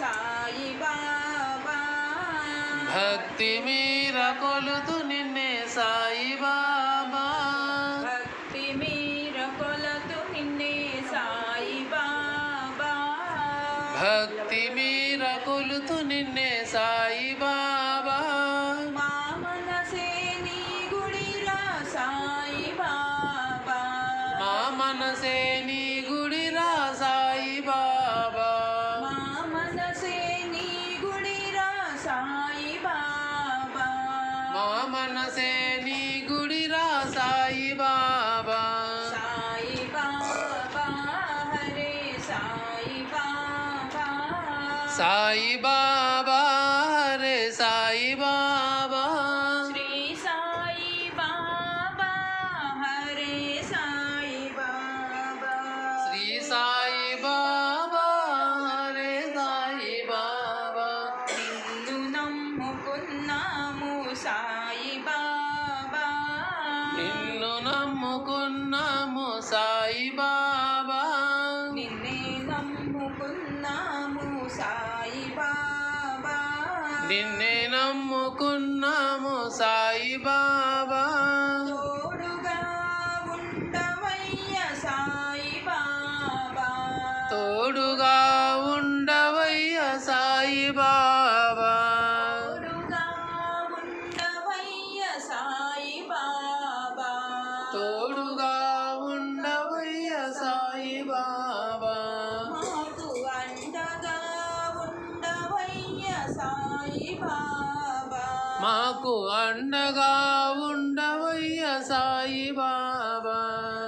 సాయి బాబా భక్తి మీర కొలుతు నిన్నే సాయి బాబా భక్తి మీర కొలతు నిన్నే సాయి బాబా భక్తి మీర కొలుతు నిన్నే సాయి బాబా మా మనసే నీ గుడిరా సాయి బాబా మా మనసే నీ గుడిరా సాయి బాబా మా మనసే నీ గుడిరా సాయి బాబా మా మనసే నీ గుడిరా సాయి బాబా సాయి బాబా హరే సాయి బాబా సాయి బాబా రే సాయి బాబా శ్రీ సాయి బాబా హరే సాయి బాబా శ్రీ సాయి బాబా రే సాయి బాబా నిన్ను నమ్ముకున్నాము సాయి బాబా నిన్ను నమ్ముకున్నాము సాయి బాబా నిన్నే నమ్ముకున్నాము సాయి బాబా నిన్నే నమ్ముకున్నాము సాయి బాబా తోడుగా ఉండవయ్య సాయి బాబా తోడుగా ఉండవయ్య సాయి బాబా తోడుగా ఉండవయ్య సాయి బాబా తోడుగా ఉండవయ్య సాయి బాబా మాకు అండగా ఉండవయ్య సాయి బాబా మాకు అండగా ఉండవయ్య సాయి బాబా